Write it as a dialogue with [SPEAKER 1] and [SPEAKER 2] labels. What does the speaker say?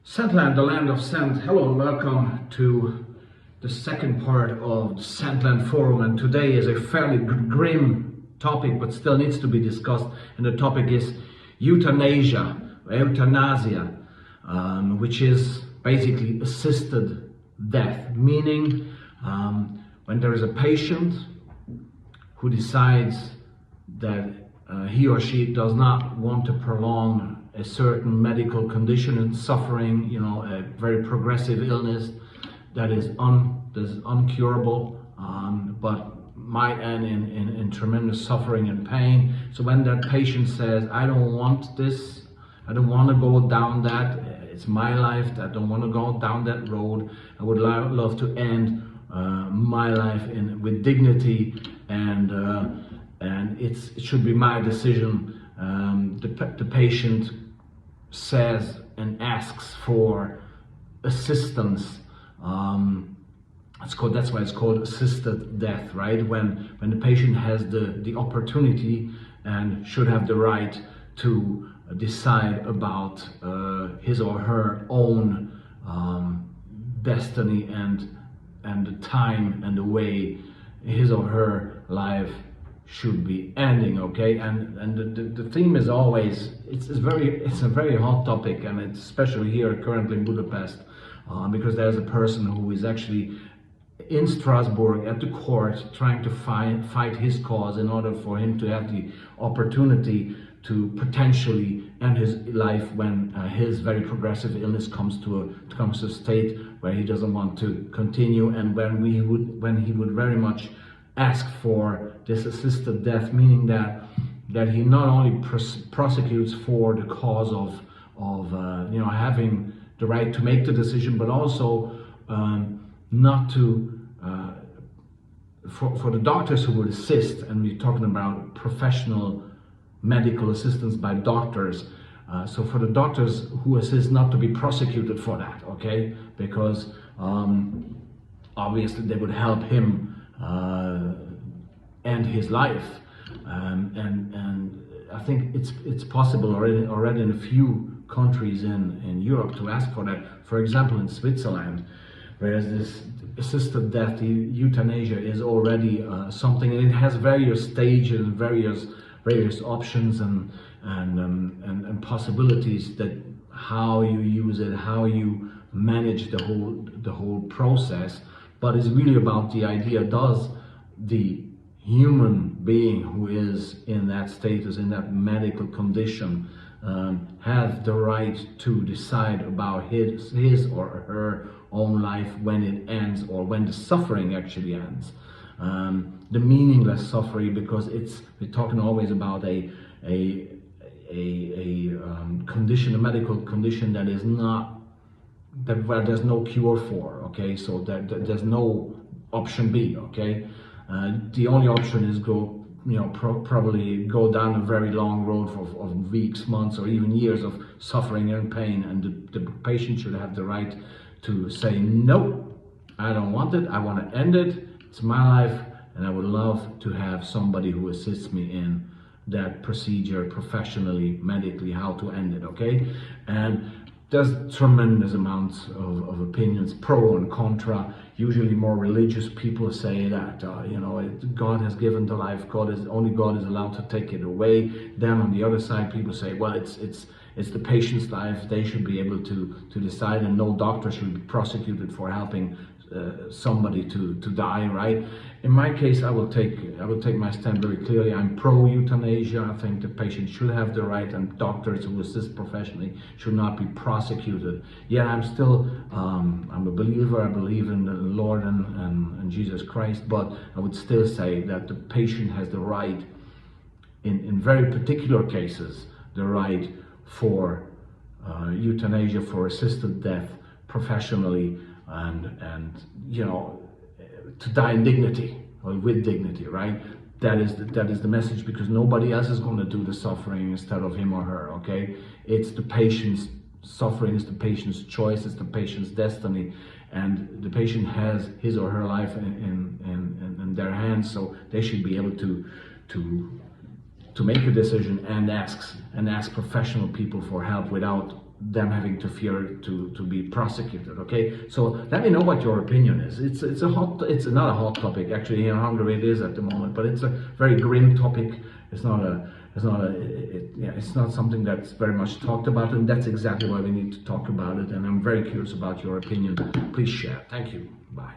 [SPEAKER 1] Scentland, the land of scent. Hello and welcome to the second part of the Scentland Forum. And today is a fairly grim topic, but still needs to be discussed. And the topic is euthanasia, which is basically assisted death. Meaning, when there is a patient who decides that he or she does not want to prolong a certain medical condition and suffering, a very progressive illness that is uncurable, but might end in tremendous suffering and pain. So when that patient says, I don't want this, I don't want to go down that, it's my life, I don't want to go down that road, I would love to end my life with dignity, and it should be my decision. The patient says and asks for assistance. That's why it's called assisted death, right? When the patient has the opportunity and should have the right to decide about his or her own destiny and the time and the way his or her life should be ending, okay? And the theme is always, it's a very hot topic, and it's especially here currently in Budapest, because there's a person who is actually in Strasbourg at the court trying to fight his cause in order for him to have the opportunity to potentially end his life when his very progressive illness comes to a state where he doesn't want to continue, and when he would very much ask for this assisted death, meaning that he not only prosecutes for the cause of having the right to make the decision, but also not to for the doctors who would assist, and we're talking about professional medical assistance by doctors. So for the doctors who assist, not to be prosecuted for that, okay? Because obviously they would help him end his life, and I think it's possible already in a few countries in Europe to ask for that. For example, in Switzerland, whereas this assisted death, the euthanasia, is already something, and it has various stages, various options and possibilities that how you use it, how you manage the whole process. But it's really about the idea: does the human being who is in that status, in that medical condition, have the right to decide about his or her own life when it ends, or when the suffering actually ends, the meaningless suffering? Because we're talking always about a condition, a medical condition that is not, where there's no cure for, okay? So that there's no option B, okay? The only option is probably go down a very long road of weeks, months, or even years of suffering and pain, and the patient should have the right to say, no, I don't want it, I want to end it, it's my life, and I would love to have somebody who assists me in that procedure professionally, medically, how to end it, okay? And there's tremendous amounts of opinions, pro and contra. Usually more religious people say that, God has given the life, only God is allowed to take it away. Then on the other side, people say, well, it's the patient's life, they should be able to decide, and no doctor should be prosecuted for helping somebody to die, right? In my case, I will take my stand very clearly. I'm pro euthanasia. I think the patient should have the right, and doctors who assist professionally should not be prosecuted. Yeah, I'm still I'm a believer. I believe in the Lord and Jesus Christ, but I would still say that the patient has the right, in very particular cases, the right for euthanasia, for assisted death professionally, and to die in dignity, or with dignity, right? That is the message, because nobody else is going to do the suffering instead of him or her, okay? It's the patient's suffering, it's the patient's choice, it's the patient's destiny, and the patient has his or her life in their hands, so they should be able to to make a decision and ask professional people for help without them having to fear to be prosecuted. Okay, so let me know what your opinion is. It's not a hot topic actually in Hungary. It is at the moment, but it's a very grim topic. It's not something that's very much talked about, and that's exactly why we need to talk about it. And I'm very curious about your opinion. Please share. Thank you. Bye.